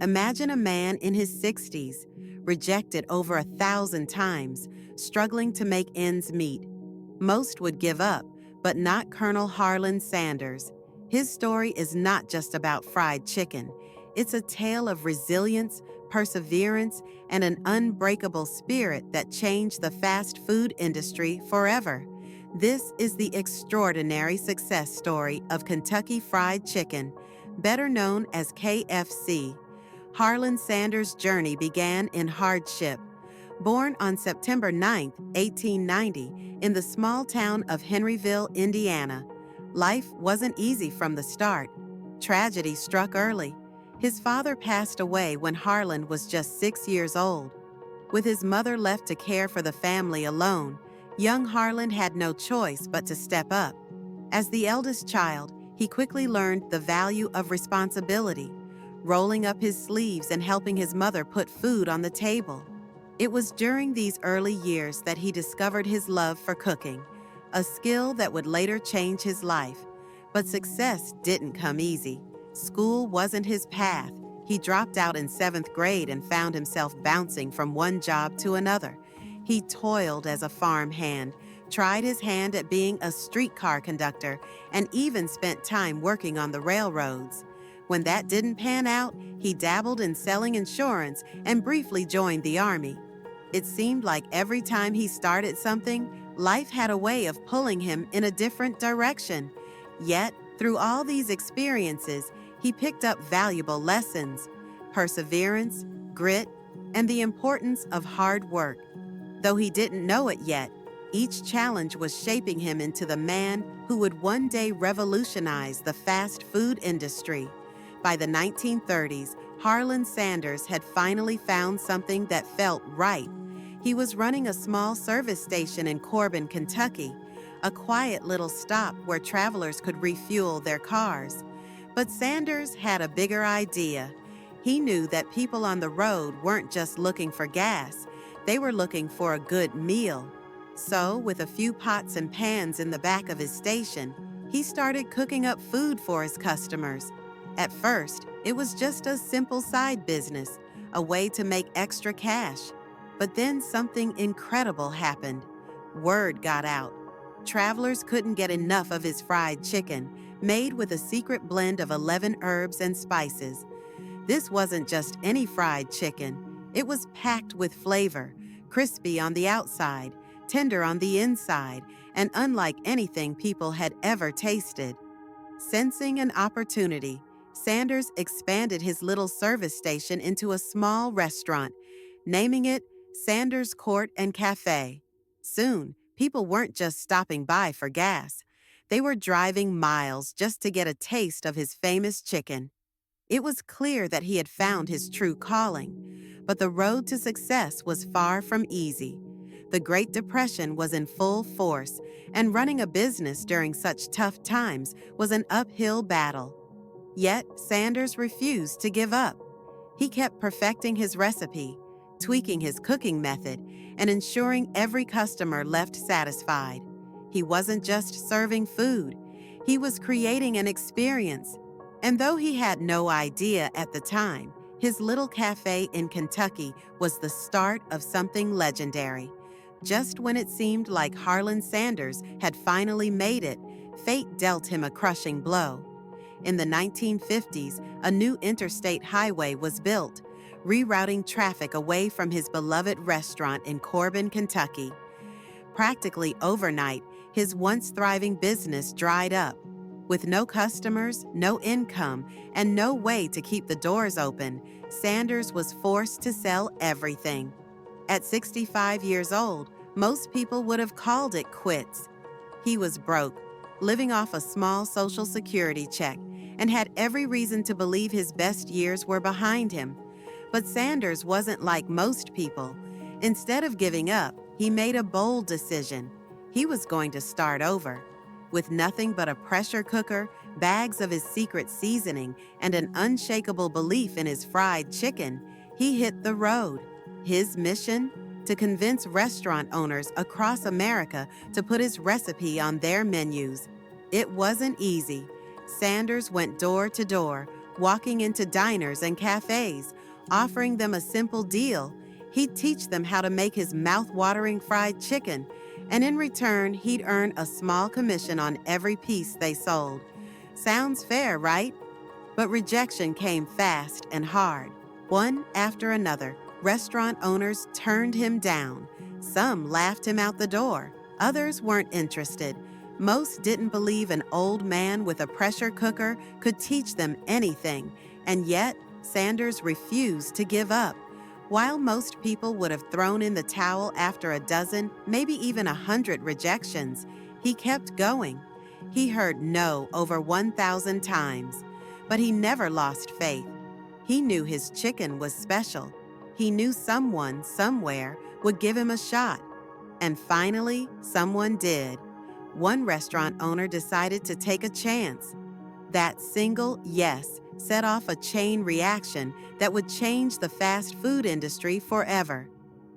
Imagine a man in his 60s, rejected over 1,000 times, struggling to make ends meet. Most would give up, but not Colonel Harlan Sanders. His story is not just about fried chicken. It's a tale of resilience, perseverance, and an unbreakable spirit that changed the fast food industry forever. This is the extraordinary success story of Kentucky Fried Chicken, better known as KFC. Harlan Sanders' journey began in hardship. Born on September 9, 1890, in the small town of Henryville, Indiana, life wasn't easy from the start. Tragedy struck early. His father passed away when Harlan was just 6 years old. With his mother left to care for the family alone, young Harlan had no choice but to step up. As the eldest child, he quickly learned the value of responsibility, rolling up his sleeves and helping his mother put food on the table. It was during these early years that he discovered his love for cooking, a skill that would later change his life. But success didn't come easy. School wasn't his path. He dropped out in 7th grade and found himself bouncing from one job to another. He toiled as a farmhand, tried his hand at being a streetcar conductor, and even spent time working on the railroads. When that didn't pan out, he dabbled in selling insurance and briefly joined the Army. It seemed like every time he started something, life had a way of pulling him in a different direction. Yet, through all these experiences, he picked up valuable lessons: perseverance, grit, and the importance of hard work. Though he didn't know it yet, each challenge was shaping him into the man who would one day revolutionize the fast food industry. By the 1930s, Harlan Sanders had finally found something that felt right. He was running a small service station in Corbin, Kentucky, a quiet little stop where travelers could refuel their cars. But Sanders had a bigger idea. He knew that people on the road weren't just looking for gas, they were looking for a good meal. So, with a few pots and pans in the back of his station, he started cooking up food for his customers. At first, it was just a simple side business, a way to make extra cash. But then something incredible happened. Word got out. Travelers couldn't get enough of his fried chicken, made with a secret blend of 11 herbs and spices. This wasn't just any fried chicken. It was packed with flavor, crispy on the outside, tender on the inside, and unlike anything people had ever tasted. Sensing an opportunity, Sanders expanded his little service station into a small restaurant, naming it Sanders Court and Cafe. Soon, people weren't just stopping by for gas. They were driving miles just to get a taste of his famous chicken. It was clear that he had found his true calling, but the road to success was far from easy. The Great Depression was in full force, and running a business during such tough times was an uphill battle. Yet, Sanders refused to give up. He kept perfecting his recipe, tweaking his cooking method, and ensuring every customer left satisfied. He wasn't just serving food, he was creating an experience. And though he had no idea at the time, his little cafe in Kentucky was the start of something legendary. Just when it seemed like Harlan Sanders had finally made it, fate dealt him a crushing blow. In the 1950s, a new interstate highway was built, rerouting traffic away from his beloved restaurant in Corbin, Kentucky. Practically overnight, his once thriving business dried up. With no customers, no income, and no way to keep the doors open, Sanders was forced to sell everything. At 65 years old, most people would have called it quits. He was broke, living off a small Social Security check, and had every reason to believe his best years were behind him. But Sanders wasn't like most people. Instead of giving up, he made a bold decision. He was going to start over. With nothing but a pressure cooker, bags of his secret seasoning, and an unshakable belief in his fried chicken, he hit the road. His mission? To convince restaurant owners across America to put his recipe on their menus. It wasn't easy. Sanders went door to door, Walking into diners and cafes, offering them a simple deal, he'd teach them how to make his mouth-watering fried chicken, and in return, he'd earn a small commission on every piece they sold. Sounds fair, right? But rejection came fast and hard. One after another, restaurant owners turned him down. Some laughed him out the door. Others weren't interested. Most didn't believe an old man with a pressure cooker could teach them anything, and yet Sanders refused to give up. While most people would have thrown in the towel after a dozen, maybe even 100 rejections, he kept going. He heard no over 1,000 times, but he never lost faith. He knew his chicken was special. He knew someone, somewhere, would give him a shot. And finally, someone did. One restaurant owner decided to take a chance. That single yes set off a chain reaction that would change the fast food industry forever.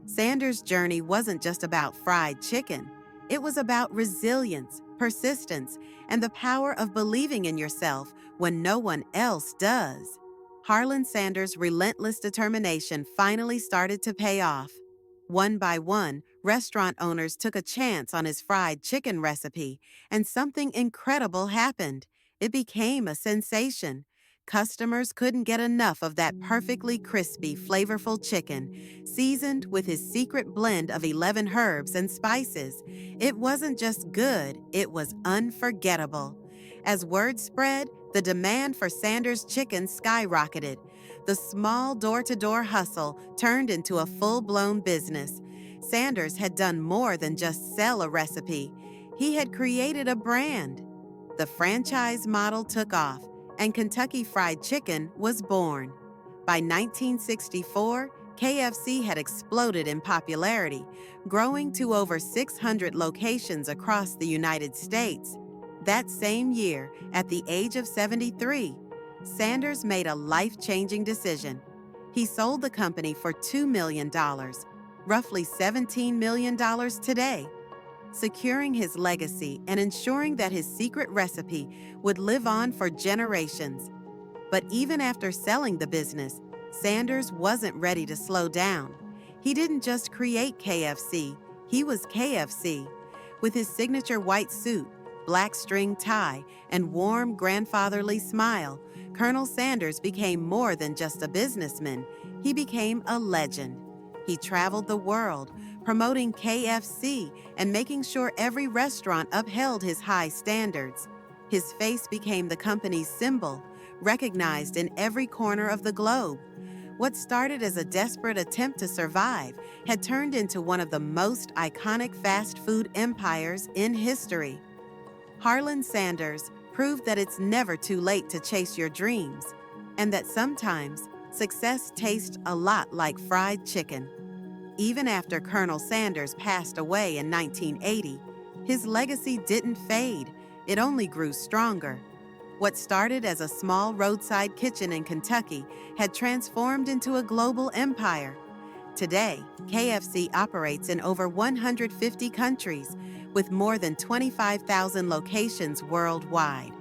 Sanders' journey wasn't just about fried chicken. It was about resilience, persistence, and the power of believing in yourself when no one else does. Harlan Sanders' relentless determination finally started to pay off. One by one, restaurant owners took a chance on his fried chicken recipe, and something incredible happened. It became a sensation. Customers couldn't get enough of that perfectly crispy, flavorful chicken, seasoned with his secret blend of 11 herbs and spices. It wasn't just good, it was unforgettable. As word spread, the demand for Sanders' chicken skyrocketed. The small door-to-door hustle turned into a full-blown business. Sanders had done more than just sell a recipe. He had created a brand. The franchise model took off, and Kentucky Fried Chicken was born. By 1964, KFC had exploded in popularity, growing to over 600 locations across the United States. That same year, at the age of 73, Sanders made a life-changing decision. He sold the company for $2 million, roughly $17 million today, securing his legacy and ensuring that his secret recipe would live on for generations. But even after selling the business, Sanders wasn't ready to slow down. He didn't just create KFC, he was KFC. With his signature white suit, black string tie, and warm grandfatherly smile, Colonel Sanders became more than just a businessman. He became a legend. He traveled the world, promoting KFC and making sure every restaurant upheld his high standards. His face became the company's symbol, recognized in every corner of the globe. What started as a desperate attempt to survive had turned into one of the most iconic fast food empires in history. Harlan Sanders proved that it's never too late to chase your dreams, and that sometimes success tastes a lot like fried chicken. Even after Colonel Sanders passed away in 1980, his legacy didn't fade, it only grew stronger. What started as a small roadside kitchen in Kentucky had transformed into a global empire. Today, KFC operates in over 150 countries, with more than 25,000 locations worldwide.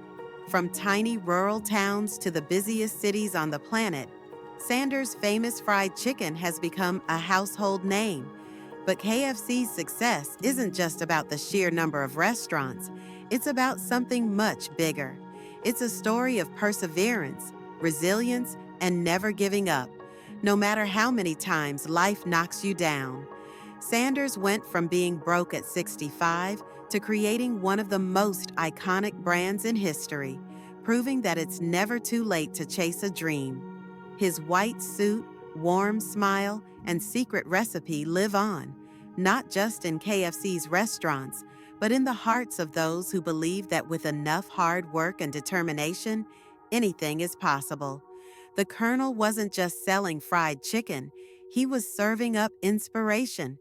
From tiny rural towns to the busiest cities on the planet, Sanders' famous fried chicken has become a household name. But KFC's success isn't just about the sheer number of restaurants. It's about something much bigger. It's a story of perseverance, resilience, and never giving up, no matter how many times life knocks you down. Sanders went from being broke at 65 to creating one of the most iconic brands in history, proving that it's never too late to chase a dream. His white suit, warm smile, and secret recipe live on, not just in KFC's restaurants, but in the hearts of those who believe that with enough hard work and determination, anything is possible. The Colonel wasn't just selling fried chicken, he was serving up inspiration,